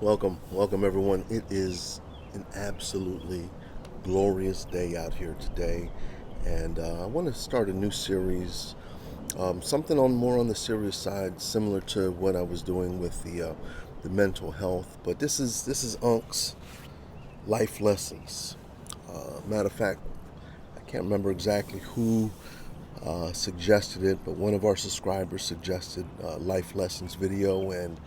Welcome everyone. It is an absolutely glorious day out here today, and I want to start a new series, something on more on the serious side, similar to what I was doing with the mental health. But this is Unc's life lessons. Matter of fact, I can't remember exactly who suggested it, but one of our subscribers suggested life lessons video, and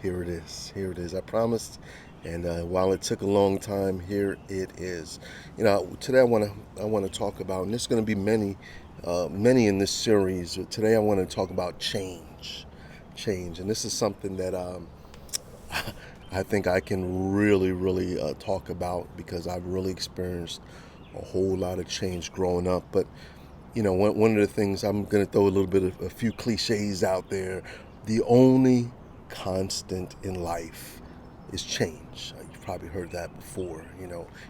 here it is. Here it is. I promised, and while it took a long time, here it is. Today I want to talk about, and there's going to be many in this series. Today I want to talk about change, and this is something that I think I can really talk about because I've really experienced a whole lot of change growing up. But one of the things, I'm going to throw a few cliches out there. The only constant in life is change. You've probably heard that before.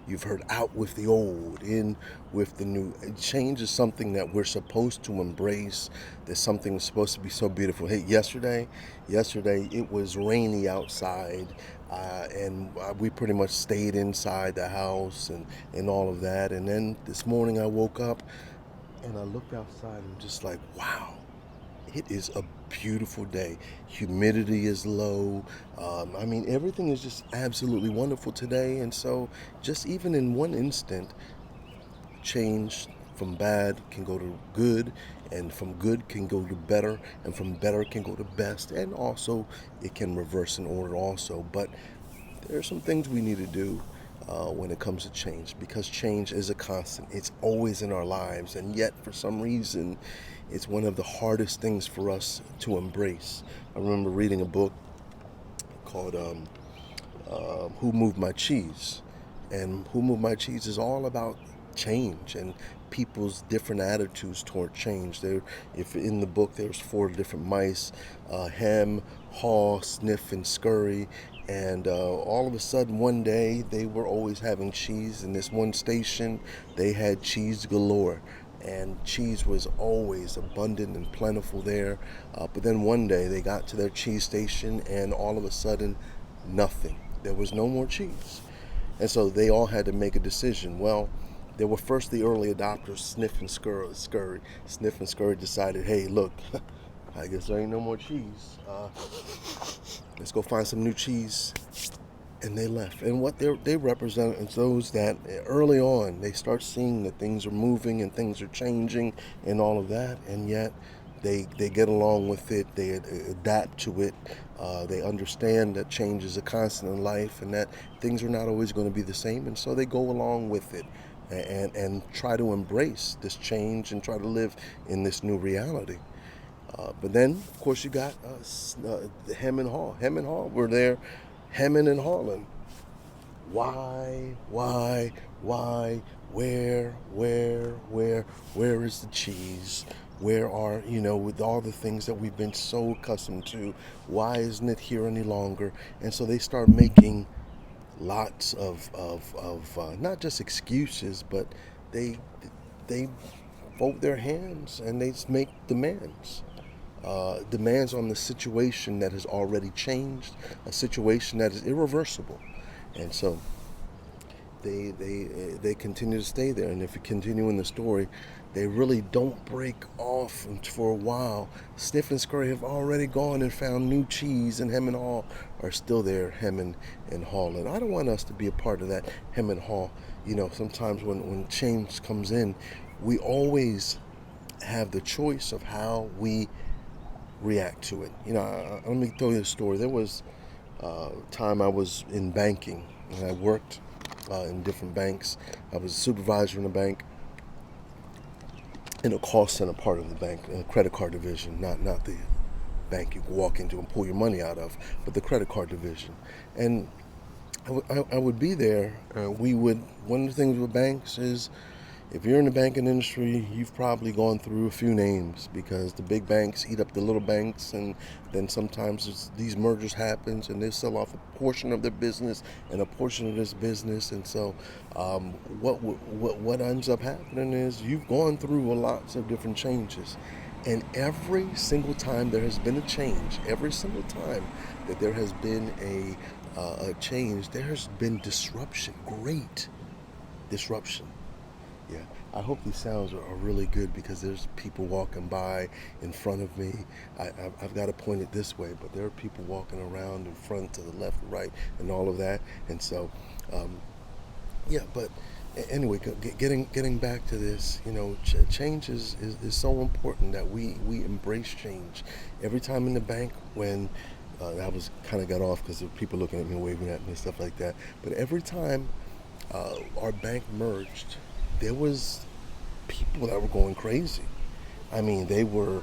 You've heard out with the old, in with the new. Change is something that we're supposed to embrace. There's something that's supposed to be so beautiful. Hey, yesterday it was rainy outside, and we pretty much stayed inside the house and all of that. And then this morning I woke up and I looked outside and just like, wow, it is a beautiful day. Humidity is low. Everything is just absolutely wonderful today. And so, just even in one instant, change from bad can go to good, and from good can go to better, and from better can go to best, and also it can reverse in order also. But there are some things we need to do when it comes to change, because change is a constant. It's always in our lives, and yet for some reason it's one of the hardest things for us to embrace. I remember reading a book called Who Moved My Cheese, and Who Moved My Cheese is all about change and people's different attitudes toward change. If in the book there's four different mice, hem, haw, sniff, and scurry, and all of a sudden one day they were always having cheese. In this one station, they had cheese galore, and cheese was always abundant and plentiful there. But then one day they got to their cheese station, and all of a sudden, nothing. There was no more cheese. And so they all had to make a decision. Well, there were first the early adopters, Sniff and Scurry. Sniff and Scurry decided, hey, look, I guess there ain't no more cheese. Let's go find some new cheese. And they left. And what they represent is those that early on they start seeing that things are moving and things are changing and all of that, and yet they get along with it. They adapt to it. They understand that change is a constant in life and that things are not always going to be the same, and so they go along with it and try to embrace this change and try to live in this new reality. But then, of course, you got hem and haw. Hem and haw were there, hemming and hawing. Why? Where is the cheese? Where are, with all the things that we've been so accustomed to, why isn't it here any longer? And so they start making lots of not just excuses, but they they fold their hands and they make demands. Demands on the situation that has already changed, a situation that is irreversible. And so they continue to stay there. And if you continue in the story, they really don't break off for a while. Sniff and Scurry have already gone and found new cheese, and Hem and Haw are still there hemming and hauling. I don't want us to be a part of that hem and haw. Sometimes when change comes in, we always have the choice of how we react to it. Let me tell you a story. There was a time I was in banking, and I worked in different banks. I was a supervisor in a bank, in a call center part of the bank, a credit card division, not the bank you walk into and pull your money out of, but the credit card division. And I would be there. One of the things with banks is, if you're in the banking industry, you've probably gone through a few names, because the big banks eat up the little banks, and then sometimes these mergers happens and they sell off a portion of their business and a portion of this business. And so what ends up happening is you've gone through lots of different changes, And every single time there has been a change, every single time that there has been a change, there has been disruption, great disruption. Yeah, I hope these sounds are really good because there's people walking by in front of me. I've got to point it this way, but there are people walking around in front, to the left, right, and all of that. And so, um, yeah, but anyway, getting back to this, change is so important that we embrace change. Every time in the bank when I was kind of got off because of people looking at me, waving at me, and stuff like that. But every time our bank merged, there was people that were going crazy. I mean, they were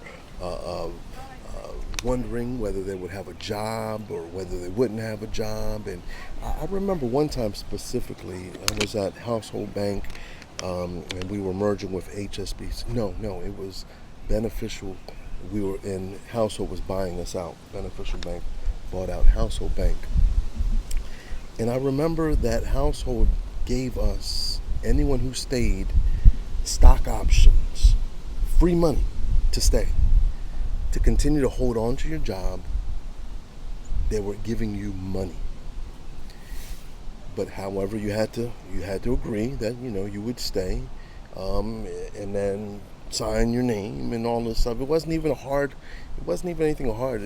wondering whether they would have a job or whether they wouldn't have a job. And I remember one time specifically, I was at Household Bank, and we were merging with HSBC. No, it was Beneficial. We were in Household was buying us out. Beneficial Bank bought out Household Bank, and I remember that Household gave us, anyone who stayed, stock options, free money to stay, to continue to hold on to your job. They were giving you money, but however, you had to agree that you would stay, and then sign your name and all this stuff. It wasn't even hard. It wasn't even anything hard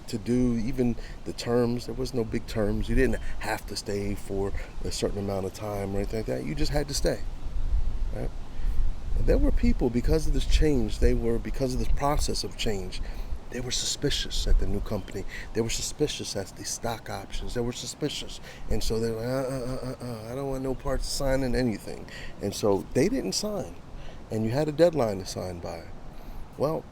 to do. Even the terms, there was no big terms. You didn't have to stay for a certain amount of time or anything like that. You just had to stay, right? There were people, because of this change, because of this process of change, they were suspicious at the new company. They were suspicious at the stock options. They were suspicious. And so they were like, I don't want no parts of signing anything. And so they didn't sign. And you had a deadline to sign by. Well,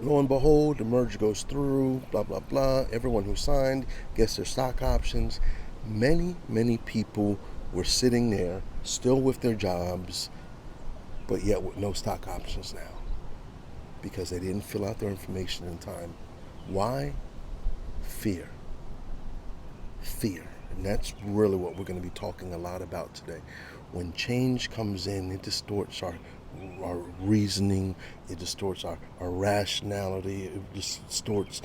lo and behold, the merge goes through, blah, blah, blah. Everyone who signed gets their stock options. Many, many people were sitting there, still with their jobs, but yet with no stock options now because they didn't fill out their information in time. Why? Fear. Fear. And that's really what we're going to be talking a lot about today. When change comes in, it distorts our reasoning, it distorts our rationality, it distorts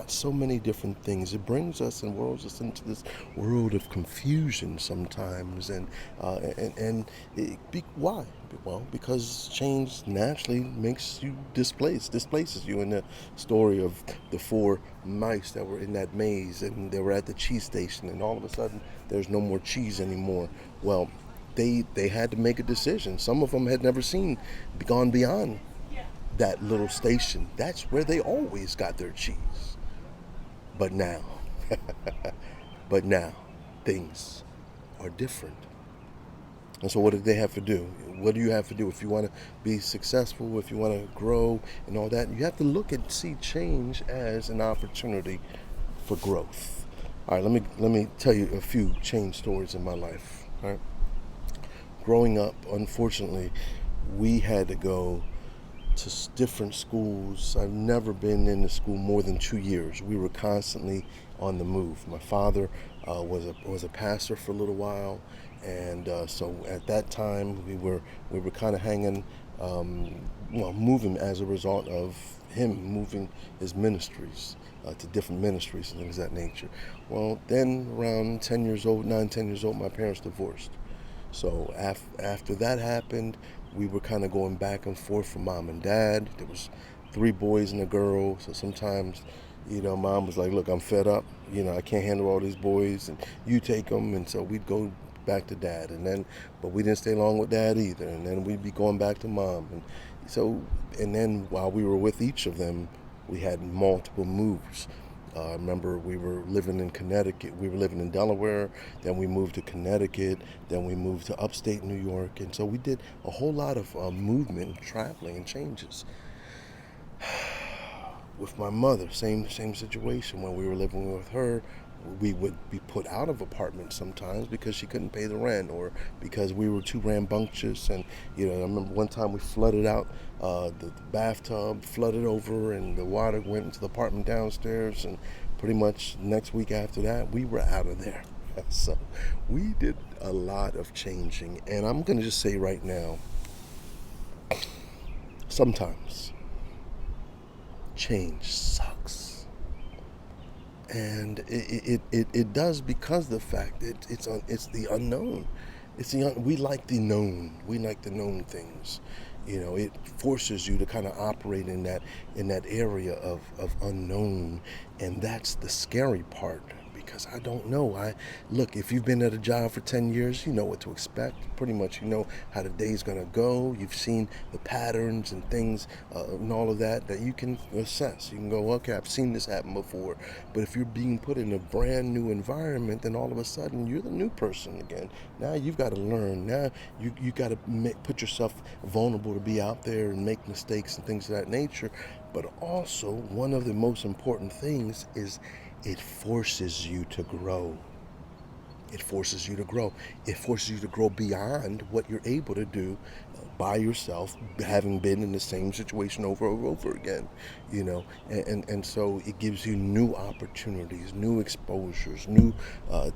so many different things. It brings us and whirls us into this world of confusion sometimes. Why? Well, because change naturally makes you displaces you. In the story of the four mice that were in that maze and they were at the cheese station, and all of a sudden there's no more cheese anymore. Well, they had to make a decision. Some of them had never gone beyond that little station. That's where they always got their cheese. But now, but now, things are different. And so what did they have to do? What do you have to do if you want to be successful, if you want to grow and all that? You have to look and see change as an opportunity for growth. All right, let me tell you a few change stories in my life. All right. Growing up, unfortunately, we had to go to different schools. I've never been in the school more than 2 years. We were constantly on the move. My father was a pastor for a little while, and so at that time we were kind of hanging, moving as a result of him moving his ministries to different ministries and things of that nature. Well, then around 10 years old, 9, 10 years old, my parents divorced. So after that happened, we were kind of going back and forth from mom and dad. There was 3 boys and a girl. So sometimes, mom was like, look, I'm fed up. I can't handle all these boys, and you take them. And so we'd go back to dad. But we didn't stay long with dad either. And then we'd be going back to mom. And then while we were with each of them, we had multiple moves. I remember we were living in Connecticut. We were living in Delaware. Then we moved to Connecticut. Then we moved to upstate New York. And so we did a whole lot of movement, traveling, and changes. With my mother, same situation. When we were living with her, we would be put out of apartments sometimes because she couldn't pay the rent, or because we were too rambunctious. And I remember one time we flooded out the bathtub, flooded over, and the water went into the apartment downstairs. And pretty much next week after that, we were out of there. So we did a lot of changing. And I'm going to just say right now, sometimes change sucks. And it does, because of the fact that it's the unknown. We like the known. We like the known things. It forces you to kind of operate in that area of unknown, and that's the scary part, because I don't know. Look, if you've been at a job for 10 years, you know what to expect. Pretty much, you know how the day's going to go. You've seen the patterns and things, and all of that you can assess. You can go, okay, I've seen this happen before. But if you're being put in a brand new environment, then all of a sudden you're the new person again. Now you've got to learn. Now you got to put yourself vulnerable to be out there and make mistakes and things of that nature. But also, one of the most important things is it forces you to grow. It forces you to grow. It forces you to grow beyond what you're able to do by yourself, having been in the same situation over and over again, and so it gives you new opportunities, new exposures, new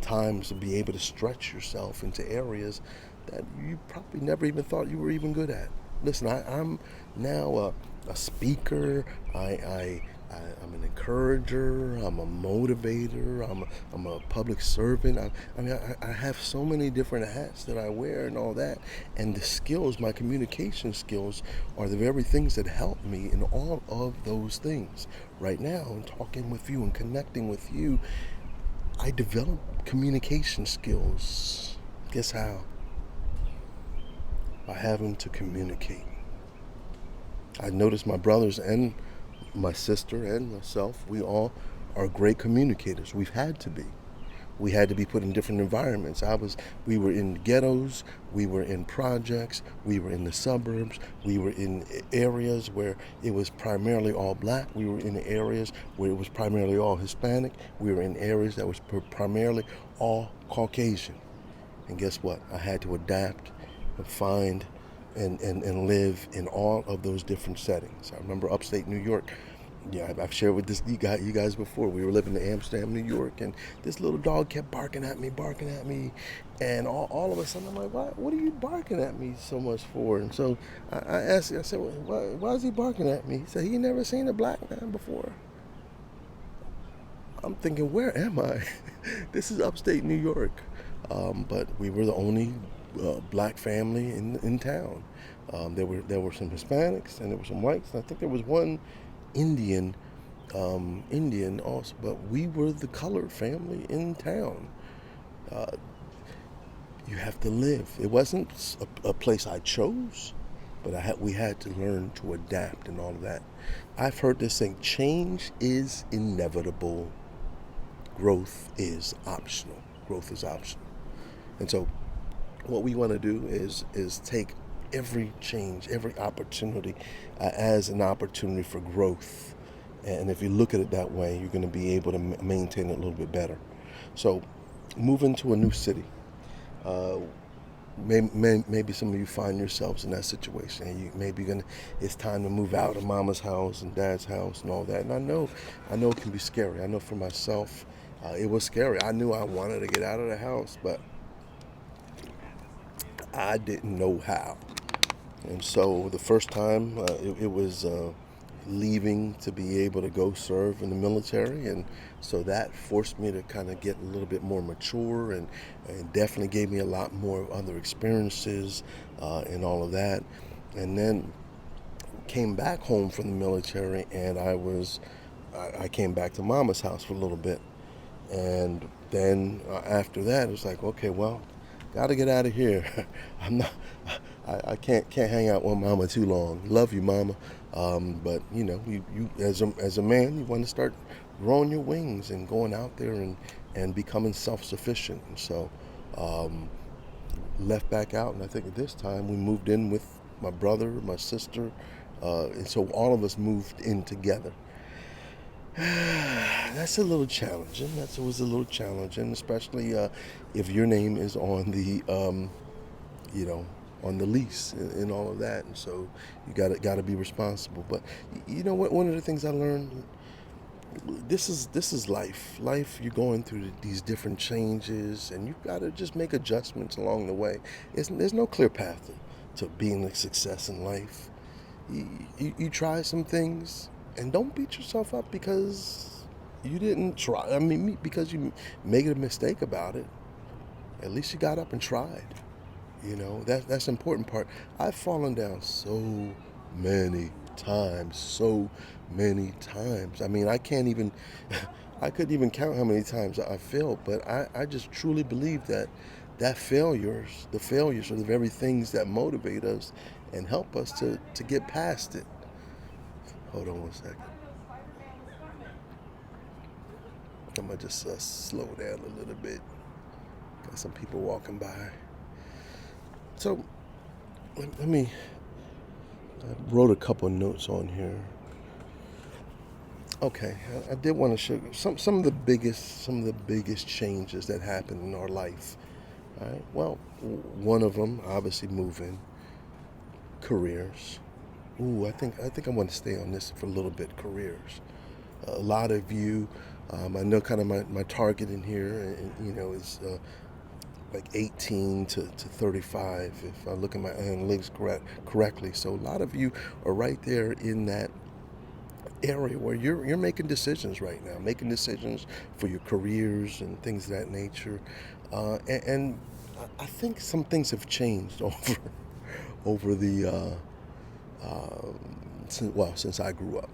times to be able to stretch yourself into areas that you probably never even thought you were even good at. Listen, I'm now a speaker. I'm an encourager. I'm a motivator. I'm a public servant. I have so many different hats that I wear and all that. And the skills, my communication skills, are the very things that help me in all of those things. Right now, I'm talking with you and connecting with you. I develop communication skills. Guess how? By having to communicate. I noticed my brothers and my sister and myself, we all are great communicators. We've had to be. We had to be put in different environments. We were in ghettos, we were in projects, we were in the suburbs, we were in areas where it was primarily all black, we were in areas where it was primarily all Hispanic, we were in areas that was primarily all Caucasian. And guess what? I had to adapt and find and live in all of those different settings. I remember upstate New York. Yeah, I've shared with you guys before. We were living in Amsterdam, New York, and this little dog kept barking at me, and all of a sudden I'm like, what are you barking at me so much for? And so I asked, I said, well, why is he barking at me? He said he never seen a black man before. I'm thinking, where am I? This is upstate New York, but we were the only black family in town. There were some Hispanics and there were some whites, and I think there was one Indian also, but we were the colored family in town. You have to live. It wasn't a place I chose, but we had to learn to adapt and all of that. I've heard this saying: change is inevitable. Growth is optional. Growth is optional. And so what we want to do is take every change, every opportunity as an opportunity for growth. And if you look at it that way, you're going to be able to maintain it a little bit better. So moving to a new city. Maybe some of you find yourselves in that situation, and it's time to move out of mama's house and dad's house and all that. And I know it can be scary. I know for myself, it was scary. I knew I wanted to get out of the house, but I didn't know how. And so the first time, it was leaving to be able to go serve in the military, and so that forced me to kind of get a little bit more mature, and definitely gave me a lot more other experiences and all of that. And then came back home from the military, and I came back to mama's house for a little bit, and then after that it was like, okay, well, got to get out of here. I can't hang out with mama too long. Love you, mama, but you as a man, you want to start growing your wings and going out there and becoming self-sufficient. And so left back out, and I think at this time we moved in with my brother, my sister, and so all of us moved in together. That's a little challenging. That was a little challenging, especially if your name is on the, on the lease and all of that. And so you got to be responsible. But you know what? One of the things I learned. This is life. Life, you're going through these different changes, and you've got to just make adjustments along the way. There's no clear path to being a success in life. You try some things, And don't beat yourself up because you didn't try. I mean, because you made a mistake about it. At least you got up and tried. That's the important part. I've fallen down so many times, so many times. I mean, I can't even, I couldn't even count how many times I failed, but I just truly believe that the failures are the very things that motivate us and help us to get past it. Hold on one second. I'm gonna just slow down a little bit. Got some people walking by. So let me. I wrote a couple of notes on here. Okay, I did want to show some of the biggest changes that happen in our life. All right. Well, one of them obviously moving, careers. Ooh, I think I want to stay on this for a little bit. Careers. A lot of you, I know kind of my target in here, is like 18 to 35, if I look at my analytics correctly. So a lot of you are right there in that area where you're making decisions right now, making decisions for your careers and things of that nature. And I think some things have changed over the since I grew up.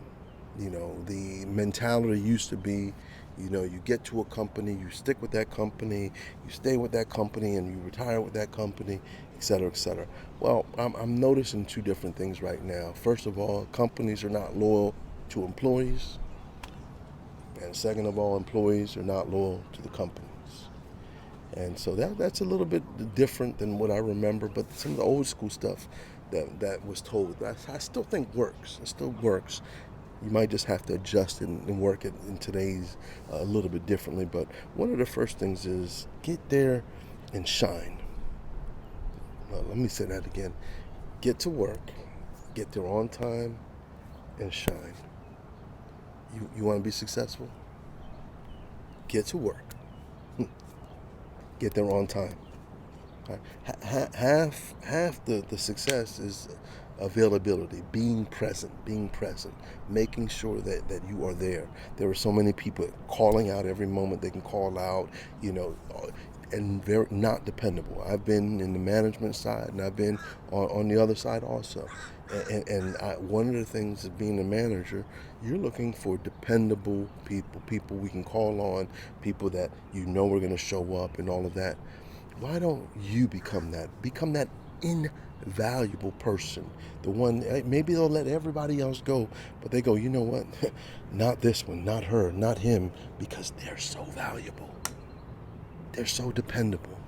The mentality used to be, you get to a company, you stick with that company, you stay with that company, and you retire with that company, et cetera, et cetera. Well, I'm noticing two different things right now. First of all, companies are not loyal to employees, and second of all, employees are not loyal to the companies. And so that's a little bit different than what I remember, but some of the old school stuff that was told, I still think works. It still works. You might just have to adjust it and work it in today's a little bit differently. But one of the first things is get there and shine. Let me say that again. Get to work, get there on time, and shine. You want to be successful? Get to work, get there on time. Half the success is availability, being present, making sure that you are there. There are so many people calling out every moment they can call out, and very not dependable. I've been in the management side, and I've been on the other side also. One of the things of being a manager, you're looking for dependable people we can call on, people that are going to show up, and all of that. Why don't you become that? Become that invaluable person. The one, maybe they'll let everybody else go, but they go, you know what? Not this one, not her, not him, because they're so valuable. They're so dependable.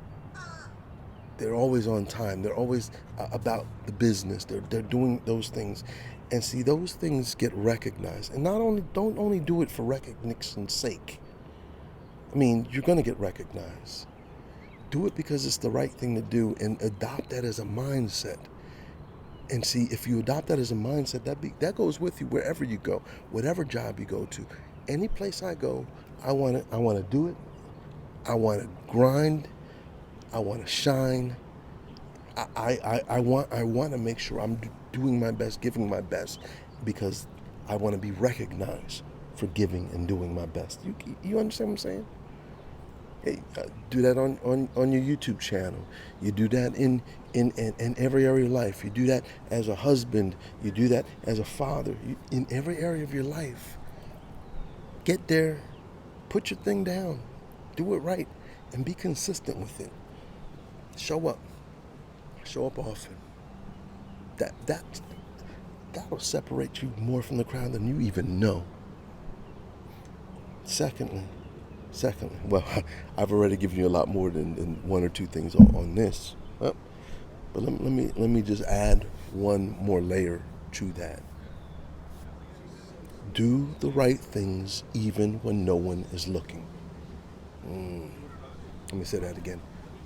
They're always on time. They're always about the business. They're doing those things. And see, those things get recognized. And don't only do it for recognition's sake. I mean, you're going to get recognized. Do it because it's the right thing to do, and adopt that as a mindset. And see, if you adopt that as a mindset, that goes with you wherever you go, whatever job you go to. Any place I go, I want to do it. I want to grind. I want to shine. I want to make sure I'm doing my best, giving my best, because I want to be recognized for giving and doing my best. You understand what I'm saying? Hey, do that on your YouTube channel. You do that in every area of life. You do that as a husband. You do that as a father. In every area of your life. Get there, put your thing down, do it right, and be consistent with it. Show up often. That'll separate you more from the crowd than you even know. Secondly, well, I've already given you a lot more than one or two things on this. But let me just add one more layer to that. Do the right things even when no one is looking. Let me say that again.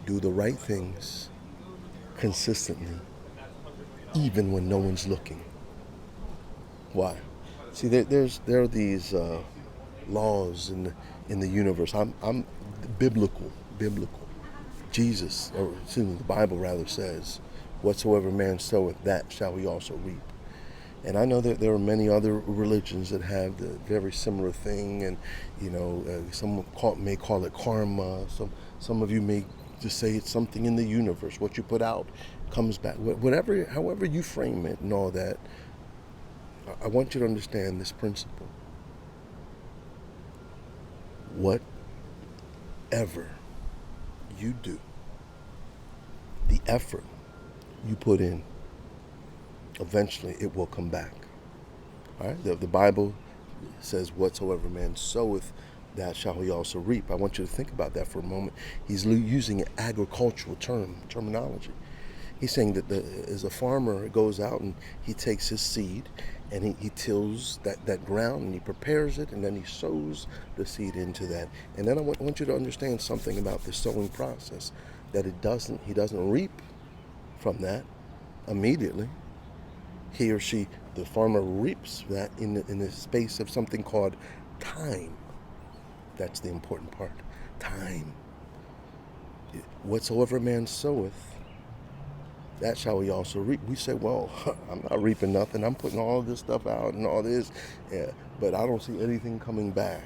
Do the right things consistently even when no one's looking. Why? See, there are these laws in the universe. I'm biblical. Jesus, or excuse me, the Bible rather says, "Whatsoever man soweth, that shall he also reap." And I know that there are many other religions that have the very similar thing, and some may call it karma. Some of you may just say it's something in the universe. What you put out comes back. Whatever, however you frame it, and all that. I want you to understand this principle. Whatever you do, the effort you put in, eventually it will come back. All right? The Bible says, "Whatsoever man soweth, that shall he also reap." I want you to think about that for a moment. He's using an agricultural terminology. He's saying that as a farmer goes out and he takes his seed and he tills that ground and he prepares it, and then he sows the seed into that. And then I want you to understand something about the sowing process, that he doesn't reap from that immediately. He or she, the farmer, reaps that in the space of something called time. That's the important part. Time. Whatsoever man soweth, that shall he also reap. We say, well, I'm not reaping nothing. I'm putting all this stuff out and all this, but I don't see anything coming back.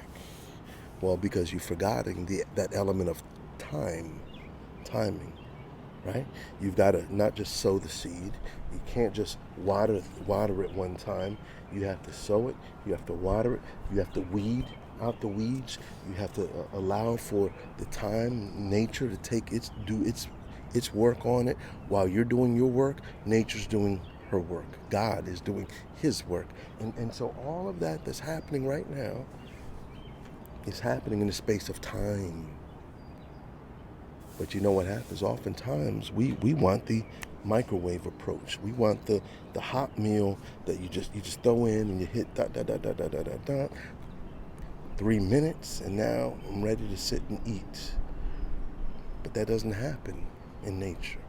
Well, because you're forgetting that element of timing, right? You've got to not just sow the seed. You can't just water it one time. You have to sow it. You have to water it. You have to weed out the weeds. You have to allow for the time, nature, to do its work on it. While you're doing your work, nature's doing her work. God is doing his work. And so all of that that's happening right now is happening in the space of time. But you know what happens? Oftentimes we want the microwave approach. We want the hot meal that you just throw in and you hit dot dot dot dot dot dot dot dot. 3 minutes and now I'm ready to sit and eat. But that doesn't happen in nature.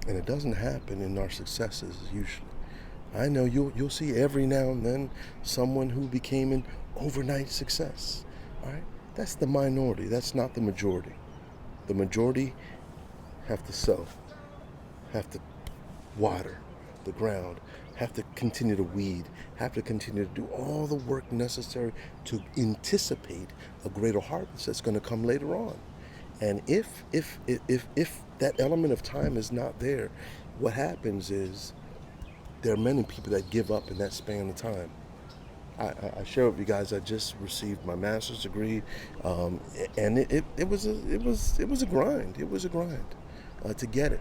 And it doesn't happen in our successes usually. I know you'll see every now and then someone who became an overnight success. All right? That's the minority. That's not the majority. The majority have to sow, have to water the ground, have to continue to weed, have to continue to do all the work necessary to anticipate a greater harvest that's going to come later on. And if that element of time is not there, what happens is there are many people that give up in that span of time. I share with you guys, I just received my master's degree, and it was a grind. It was a grind to get it.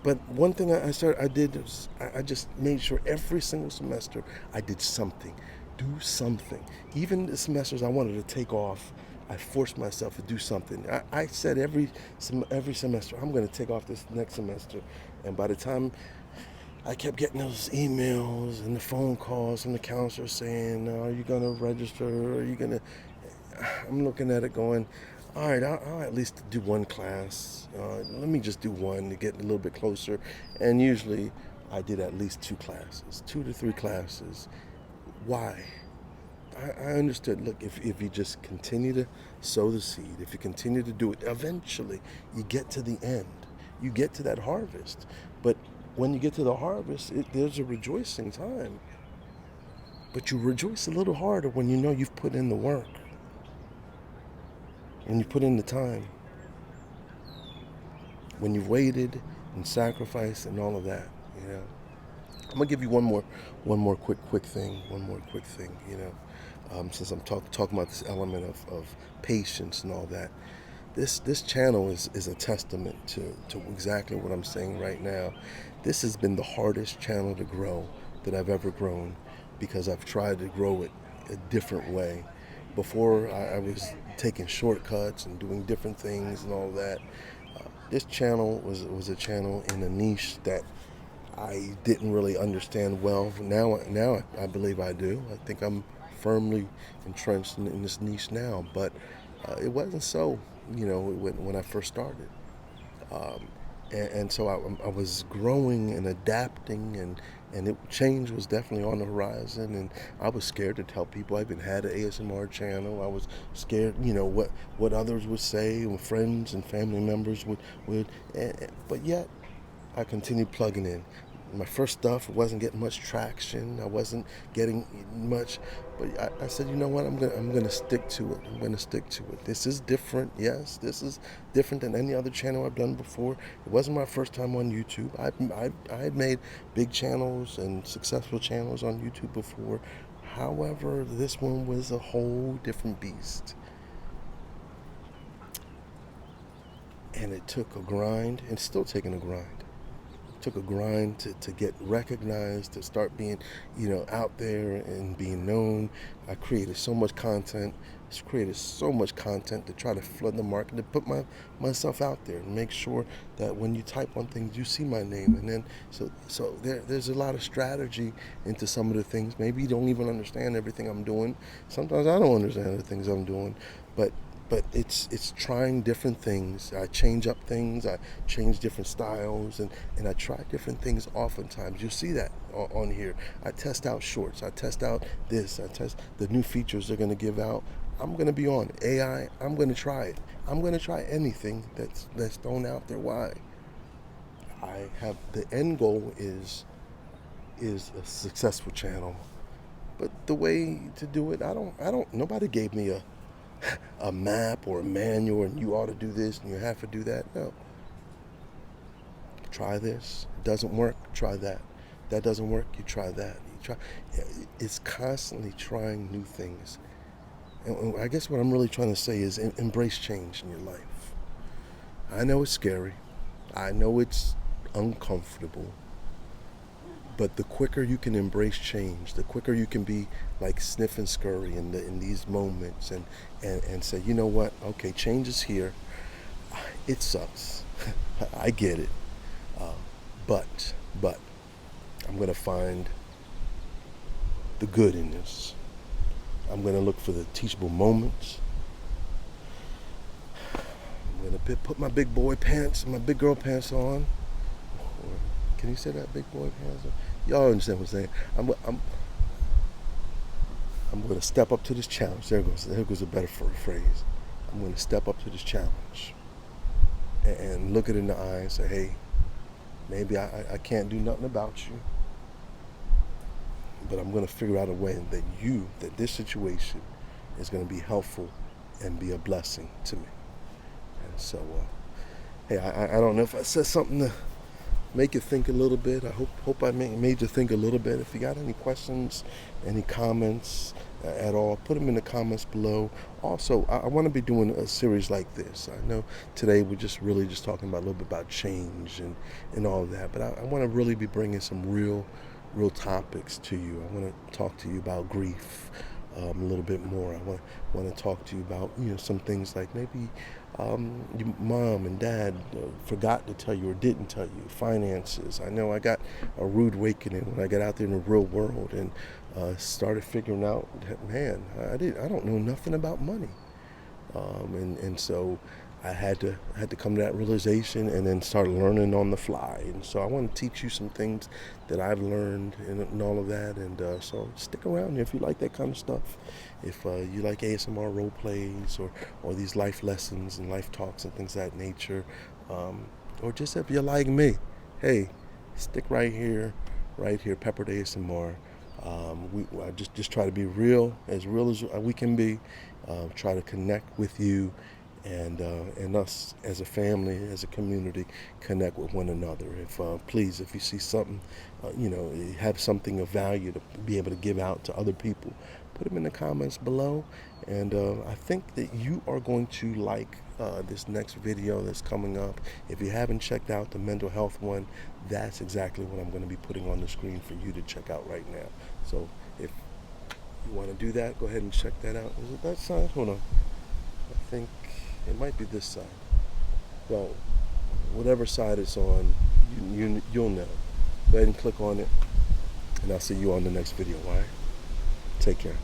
But one thing I did was I just made sure every single semester I did something, do something. Even the semesters I wanted to take off, I forced myself to do something. I said every semester I'm going to take off this next semester, and by the time I kept getting those emails and the phone calls from the counselor saying, "Are you going to register? Are you going to?" I'm looking at it going, "All right, I'll at least do one class. Let me just do one to get a little bit closer." And usually I did at least 2 classes, 2 to 3 classes. Why? I understood, look, if you just continue to sow the seed, if you continue to do it, eventually you get to the end. You get to that harvest. But when you get to the harvest, there's a rejoicing time. But you rejoice a little harder when you know you've put in the work. When you put in the time. When you've waited and sacrificed and all of that, I'm gonna give you one more quick thing. Since I'm talking about this element of patience and all that. This channel is a testament to exactly what I'm saying right now. This has been the hardest channel to grow that I've ever grown, because I've tried to grow it a different way. Before I was taking shortcuts and doing different things and all that. This channel was a channel in a niche that I didn't really understand well. Now I believe I do. I think I'm firmly entrenched in this niche now, but it wasn't so, when I first started. And so I was growing and adapting, and change was definitely on the horizon. And I was scared to tell people I even had an ASMR channel. I was scared, what others would say, and friends and family members would. But yet, I continued plugging in. my first stuff wasn't getting much traction. I wasn't getting much, but I said, you know what? I'm gonna stick to it. I'm gonna stick to it. This is different. Yes, this is different than any other channel I've done before. It wasn't my first time on YouTube. I had made big channels and successful channels on YouTube before. However, this one was a whole different beast. And it took a grind, and it's still taking a grind. It took a grind to get recognized, to start being, out there and being known. I created so much content. Created so much content to try to flood the market, to put myself out there and make sure that when you type on things, you see my name. And then there's a lot of strategy into some of the things. Maybe you don't even understand everything I'm doing. Sometimes I don't understand the things I'm doing, but it's trying different things. I change up things. I change different styles, and I try different things oftentimes. You'll see that on here. I test out shorts. I test out this. I test the new features they're going to give out. I'm going to be on AI. I'm going to try it. I'm going to try anything that's thrown out there. Why? I have the end goal is a successful channel, but the way to do it, I don't. Nobody gave me a map or a manual, and you ought to do this and you have to do that. No. Try this. It doesn't work. Try that. That doesn't work. You try that. You try. It's constantly trying new things. And I guess what I'm really trying to say is embrace change in your life. I know it's scary. I know it's uncomfortable. But the quicker you can embrace change, the quicker you can be like Sniff and Scurry in these moments and say, you know what? Okay, change is here. It sucks. I get it. But I'm going to find the good in this. I'm going to look for the teachable moments. I'm going to put my big boy pants, my big girl pants on. Can you say that, big boy pants? Y'all understand what I'm saying? I'm going to step up to this challenge. There goes a better phrase. I'm going to step up to this challenge and look it in the eye and say, hey, maybe I can't do nothing about you, but I'm going to figure out a way that this situation is going to be helpful and be a blessing to me. And so, hey, I don't know if I said something to make you think a little bit. I hope I made you think a little bit. If you got any questions, any comments at all, put them in the comments below. Also, I want to be doing a series like this. I know today we're just talking about a little bit about change and all of that, but I want to really be bringing some real topics to you. I want to talk to you about grief a little bit more. I want to talk to you about some things like maybe your mom and dad forgot to tell you or didn't tell you. Finances. I know I got a rude awakening when I got out there in the real world and started figuring out that, man, I don't know nothing about money, and so I had to come to that realization and then start learning on the fly. And so I want to teach you some things that I've learned and all of that. And so stick around if you like that kind of stuff. If you like ASMR role plays or these life lessons and life talks and things of that nature, or just if you're like me, hey, stick right here, Peppered ASMR. I just try to be real as we can be. Try to connect with you. And us as a family, as a community, connect with one another. Please, if you see something, you have something of value to be able to give out to other people, put them in the comments below. And I think that you are going to like this next video that's coming up. If you haven't checked out the mental health one, that's exactly what I'm going to be putting on the screen for you to check out right now. So if you want to do that, go ahead and check that out. Is it that side? Hold on. I think it might be this side. Well, whatever side it's on, you'll know. Go ahead and click on it, and I'll see you on the next video, all right? Take care.